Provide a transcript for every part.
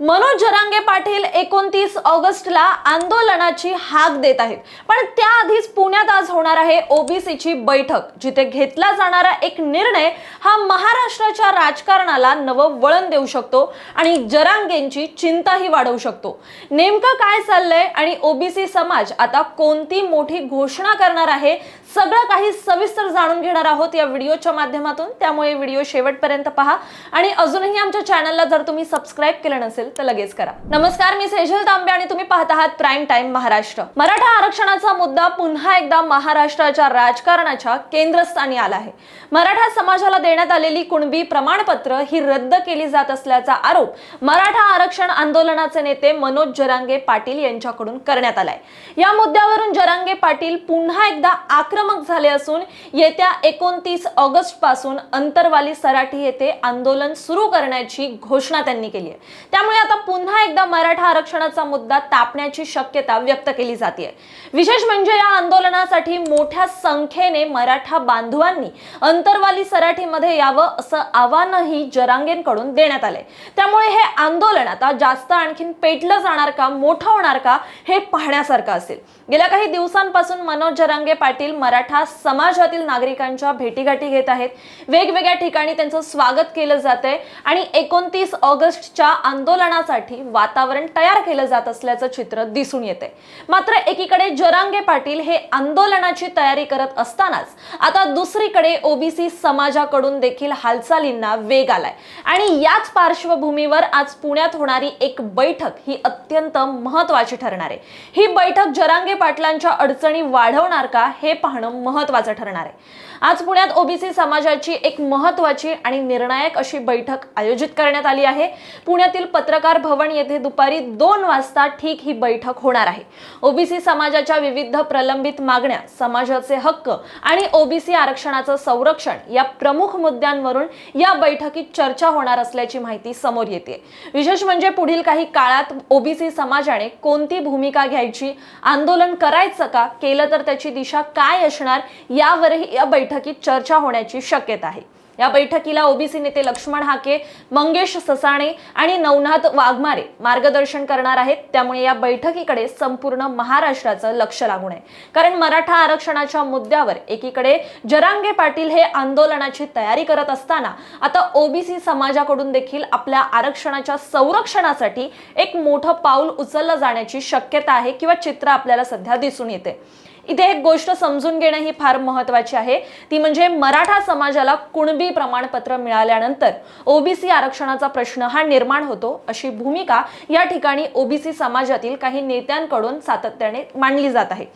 मनोज जरांगे पाटील 29 ऑगस्टला आंदोलनाची हाक देत आहेत। पण त्याआधीच पुण्यात आज होणार आहे ओबीसीची बैठक, जिथे घेतला जाणारा एक निर्णय हा महाराष्ट्राच्या राजकारणाला नवं वळण देऊ शकतो आणि जरांगेंची चिंताही वाढवू शकतो। नेमकं काय चाललंय आणि ओबीसी समाज आता कोणती मोठी घोषणा करणार आहे, सगळं काही सविस्तर जाणून घेणार आहोत या व्हिडिओच्या माध्यमातून। त्यामुळे व्हिडिओ शेवटपर्यंत पहा आणि अजूनही आमच्या चॅनलला जर तुम्ही सबस्क्राइब केलं नसेल तर लगेच करा। नमस्कार, मी सेजल तांबे आणि तुम्ही पाहत आहात प्राइम टाइम महाराष्ट्र। मराठा आरक्षणाचा मुद्दा पुन्हा एकदा महाराष्ट्राच्या राजकारणाच्या केंद्रस्थानी आला आहे। मराठा समाजाला देण्यात आलेली कुणबी प्रमाणपत्र ही रद्द केली जात असल्याचा आरोप मराठा आरक्षण आंदोलनाचे नेते मनोज जरांगे पाटील यांच्याकडून करण्यात आलाय। या मुद्द्यावरून जरांगे पाटील पुन्हा एकदा आक्रमक झाले असून येत्या 29 ऑगस्ट पासून अंतरवाली सराटी येथे आंदोलन सुरू करण्याची घोषणा त्यांनी केली आहे। त्यामुळे आता पुन्हा एकदा मराठा आरक्षणाचा मुद्दा तापण्याची शक्यता व्यक्त केली जाते। विशेष म्हणजे या आंदोलनासाठी मोठ्या संख्येने मराठा बांधवांनी अंतरवाली सराटीमध्ये यावं असं आवाहनही जरांगेंकडून देण्यात आलंय। त्यामुळे हे आंदोलन आता जास्त आणखीन पेटलं जाणार का, मोठं होणार का, हे पाहण्यासारखं असेल। गेल्या काही दिवसांपासून मनोज जरांगे पाटील मराठा समाजातील नागरिकांच्या भेटीगाठी घेत आहेत। वेगवेगळ्या ठिकाणी त्यांचं स्वागत केलं जातंय आणि 29 ऑगस्टच्या आंदोलनासाठी वातावरण तयार केलं जात असल्याचं चित्र दिसून येते। मात्र एकीकडे जरांगे पाटील हे आंदोलनाची तयारी करत असतानाच आता दुसरीकडे ओबीसी समाजाकडून देखील हालचालींना वेग आलाय आणि याच पार्श्वभूमीवर आज पुण्यात होणारी एक बैठक ही अत्यंत महत्त्वाची ठरणार आहे। ही बैठक जरांगे पाटलांच्या अडचणी वाढवणार का, हे पाहणं महत्त्वाचं ठरणार आहे। आज पुण्यात ओबीसी समाजाची एक महत्त्वाची आणि निर्णायक अशी बैठक आयोजित करण्यात आली आहे। पुण्यातील पत्रकार भवन येथे दुपारी 2 वाजता ठीक ही बैठक होणार आहे। ओबीसी समाजाच्या विविध प्रलंबित मागण्या, समाजाचे हक्क आणि ओबीसी आरक्षणाचं संरक्षण या प्रमुख मुद्द्यांवरून या बैठकीत चर्चा होणार असल्याची माहिती समोर येते। विशेष म्हणजे पुढील काही काळात ओबीसी समाजाने कोणती भूमिका घ्यायची, आंदोलन करायचं का, केलं तर त्याची दिशा काय असणार, यावरही या बैठकीत चर्चा होण्याची शक्यता आहे। या बैठकीला ओबीसी नेते लक्ष्मण हाके, मंगेश ससाणे आणि नवनाथ वाघमारे मार्गदर्शन करणार आहेत। त्यामुळे या बैठकीकडे संपूर्ण महाराष्ट्राचं लक्ष लागून आहे। कारण मराठा आरक्षणाच्या मुद्द्यावर एकीकडे जरांगे पाटील हे आंदोलनाची तयारी करत असताना आता ओबीसी समाजाकडून देखील आपल्या आरक्षणाच्या संरक्षणासाठी एक मोठं पाऊल उचललं जाण्याची शक्यता आहे किंवा चित्र आपल्याला सध्या दिसून येते। इथे एक गोष्ट समजून घेणं ही फार महत्त्वाची आहे, ती म्हणजे मराठा समाजाला कुणबी प्रमाणपत्र मिळाल्यानंतर ओबीसी आरक्षणाचा प्रश्न हा निर्माण होतो, अशी भूमिका या ठिकाणी ओबीसी समाजातील काही नेत्यांकडून सातत्याने मांडली जात आहे।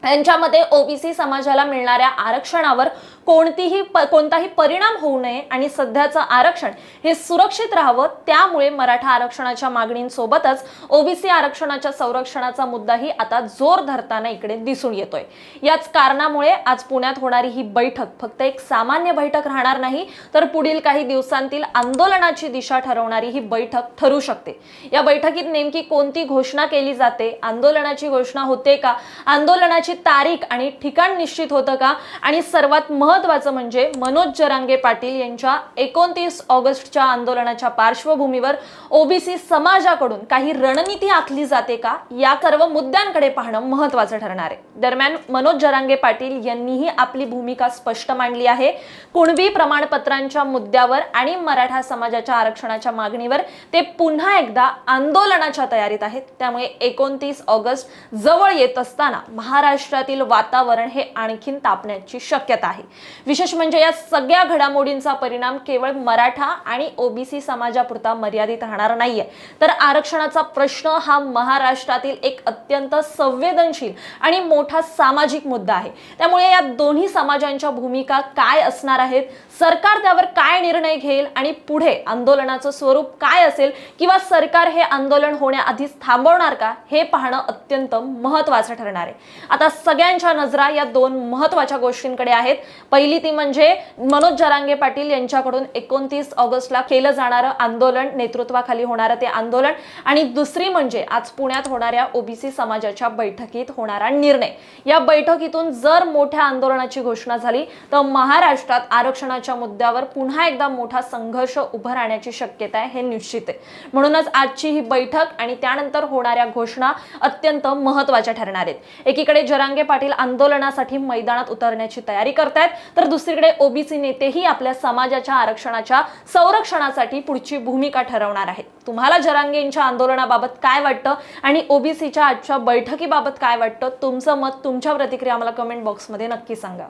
यांच्यामध्ये ओबीसी समाजाला मिळणाऱ्या आरक्षणावर कोणताही परिणाम होऊ नये आणि सध्याचं आरक्षण हे सुरक्षित राहावं, त्यामुळे मराठा आरक्षणाच्या मागणींसोबतच ओबीसी आरक्षणाच्या संरक्षणाचा मुद्दाही आता जोर धरताना इकडे दिसून येतोय। याच कारणामुळे आज पुण्यात होणारी ही बैठक फक्त एक सामान्य बैठक राहणार नाही, तर पुढील काही दिवसांतील आंदोलनाची दिशा ठरवणारी ही बैठक ठरू शकते। या बैठकीत नेमकी कोणती घोषणा केली जाते, आंदोलनाची घोषणा होते का, आंदोलनाची तारीख आणि ठिकाण निश्चित होतं का, आणि सर्वात महत्त्वाचं म्हणजे मनोज जरांगे पाटील यांच्या 29 ऑगस्टच्या आंदोलनाच्या पार्श्वभूमीवर ओबीसी समाजाकडून काही रणनीती आखली जाते का, या सर्व मुद्द्यांकडे पाहणं महत्त्वाचं ठरणार आहे। दरम्यान मनोज जरांगे पाटील यांनीही आपली भूमिका स्पष्ट मांडली आहे। कुणबी प्रमाणपत्रांच्या मुद्द्यावर आणि मराठा समाजाच्या आरक्षणाच्या मागणीवर ते पुन्हा एकदा आंदोलनाच्या तयारीत आहेत। त्यामुळे 29 ऑगस्ट जवळ येत असताना महाराष्ट्रातील वातावरण हे आणखीन तापण्याची शक्यता आहे। विशेष म्हणजे या सगळ्या घडामोडींचा परिणाम केवळ मराठा आणि ओबीसी समाजापुरता मर्यादित राहणार नाहीये, तर आरक्षणाचा प्रश्न हा महाराष्ट्रातील एक अत्यंत संवेदनशील आणि मोठा सामाजिक मुद्दा आहे। त्यामुळे या दोन्ही समाजांच्या भूमिका काय असणार आहेत, सरकार त्यावर काय निर्णय घेईल आणि पुढे आंदोलनाचं स्वरूप काय असेल, किंवा सरकार हे आंदोलन होण्याआधीच थांबवणार का, हे पाहणं अत्यंत महत्त्वाचं ठरणार आहे। आता आता सगळ्यांच्या नजरा या दोन महत्त्वाच्या गोष्टींकडे आहेत। पहिली ती म्हणजे मनोज जरांगे पाटील यांच्याकडून 29 ऑगस्टला केलं जाणारं आंदोलन, नेतृत्वाखाली होणारं ते आंदोलन, आणि दुसरी म्हणजे आज पुण्यात होणाऱ्या ओबीसी समाजाच्या बैठकीत होणारा निर्णय। या बैठकीतून जर मोठ्या आंदोलनाची घोषणा झाली तर महाराष्ट्रात आरक्षणाच्या मुद्द्यावर पुन्हा एकदा मोठा संघर्ष उभा राहण्याची शक्यता आहे, हे निश्चित आहे। म्हणूनच आजची ही बैठक आणि त्यानंतर होणाऱ्या घोषणा अत्यंत महत्त्वाच्या ठरणार आहेत। एकीकडे जरांगे पाटील आंदोलनासाठी मैदानात उतरण्याची तयारी करतायत, तर दुसरीकडे ओबीसी नेतेही आपल्या समाजाच्या आरक्षणाच्या संरक्षणासाठी पुढची भूमिका ठरवणार आहेत। तुम्हाला जरांगेंच्या आंदोलनाबाबत काय वाटतं आणि ओबीसीच्या आजच्या बैठकीबाबत काय वाटतं? तुमचं मत, तुमच्या प्रतिक्रिया आम्हाला कमेंट बॉक्समध्ये नक्की सांगा।